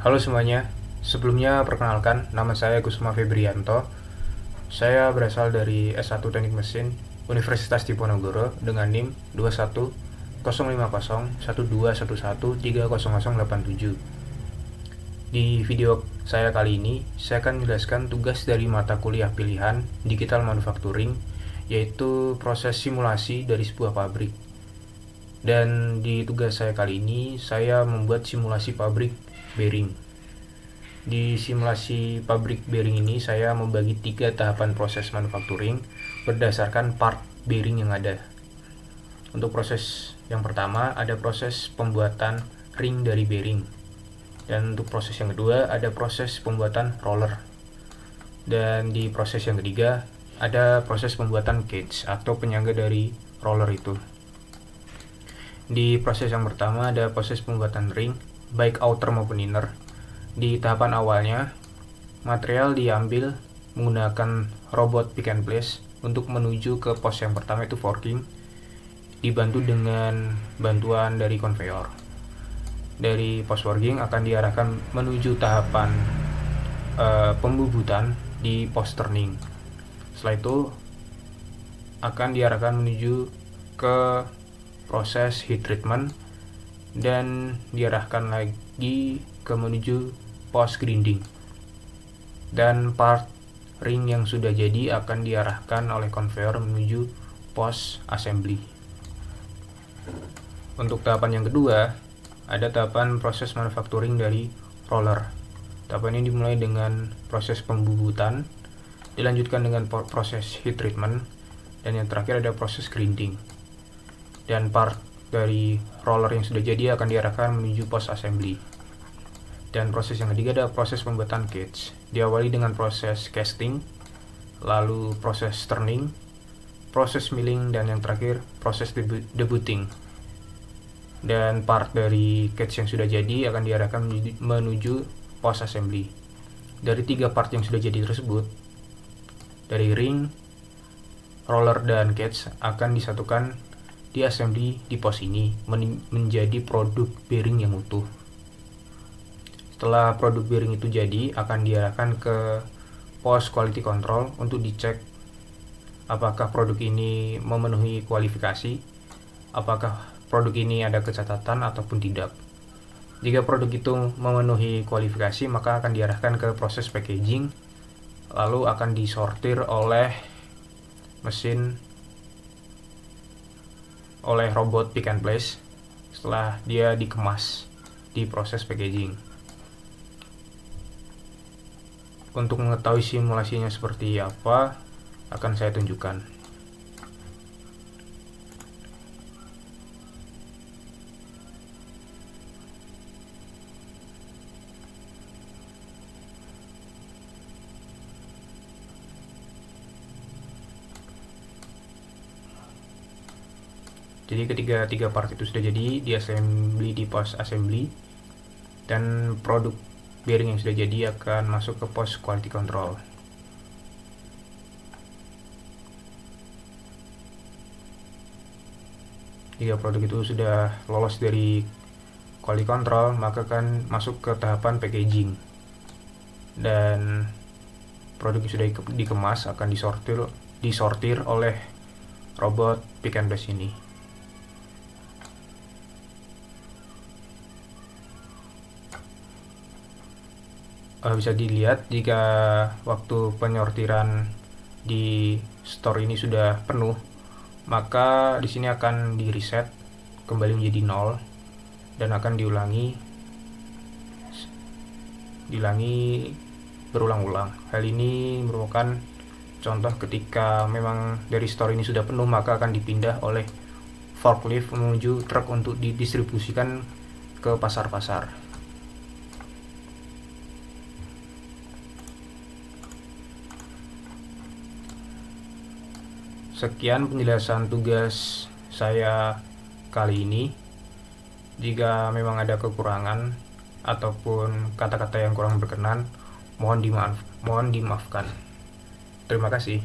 Halo semuanya, sebelumnya perkenalkan, nama saya Kusuma Febrianto. Saya berasal dari S1 Teknik Mesin Universitas Diponegoro dengan NIM 21050121113087. Di video saya kali ini, saya akan menjelaskan tugas dari mata kuliah pilihan Digital Manufacturing, yaitu proses simulasi dari sebuah pabrik. Dan di tugas saya kali ini, saya membuat simulasi pabrik bearing. Di simulasi pabrik bearing ini, saya membagi 3 tahapan proses manufacturing berdasarkan part bearing yang ada. Untuk proses yang pertama, ada proses pembuatan ring dari bearing. Dan untuk proses yang kedua, ada proses pembuatan roller. Dan di proses yang ketiga, ada proses pembuatan cage atau penyangga dari roller itu. Di proses yang pertama, ada proses pembuatan ring, baik outer maupun inner. Di tahapan awalnya, material diambil menggunakan robot pick and place untuk menuju ke pos yang pertama, itu forking, dibantu dengan bantuan dari conveyor. Dari pos forking akan diarahkan menuju tahapan pembubutan di pos turning. Setelah itu akan diarahkan menuju ke proses heat treatment dan diarahkan lagi ke menuju pos grinding. Dan part ring yang sudah jadi akan diarahkan oleh conveyor menuju pos assembly. Untuk tahapan yang kedua, ada tahapan proses manufacturing dari roller. Tahapan ini dimulai dengan proses pembubutan, dilanjutkan dengan proses heat treatment, dan yang terakhir ada proses grinding. Dan part dari roller yang sudah jadi akan diarahkan menuju pos assembly. Dan proses yang ketiga ada proses pembuatan cage. Diawali dengan proses casting, lalu proses turning, proses milling, dan yang terakhir proses debuting. Dan part dari cage yang sudah jadi akan diarahkan menuju pos assembly. Dari 3 part yang sudah jadi tersebut, dari ring, roller, dan cage akan disatukan di assembly di pos ini menjadi produk bearing yang utuh. Setelah produk bearing itu jadi, akan diarahkan ke pos quality control untuk dicek apakah produk ini memenuhi kualifikasi, apakah produk ini ada kecacatan ataupun tidak. Jika produk itu memenuhi kualifikasi, maka akan diarahkan ke proses packaging, lalu akan disortir oleh robot pick and place setelah dia dikemas di proses packaging. Untuk mengetahui simulasinya seperti apa, akan saya tunjukkan. Jadi ketika 3 part itu sudah jadi, di assembly di pos assembly, dan produk bearing yang sudah jadi akan masuk ke pos quality control. Jika produk itu sudah lolos dari quality control, maka akan masuk ke tahapan packaging. Dan produk yang sudah dikemas akan disortir oleh robot pick and place ini. Bisa dilihat jika waktu penyortiran di store ini sudah penuh, maka di sini akan di reset kembali menjadi 0 dan akan diulangi berulang-ulang. Hal ini merupakan contoh ketika memang dari store ini sudah penuh, maka akan dipindah oleh forklift menuju truk untuk didistribusikan ke pasar-pasar. Sekian penjelasan tugas saya kali ini. Jika memang ada kekurangan ataupun kata-kata yang kurang berkenan, mohon dimaafkan. Terima kasih.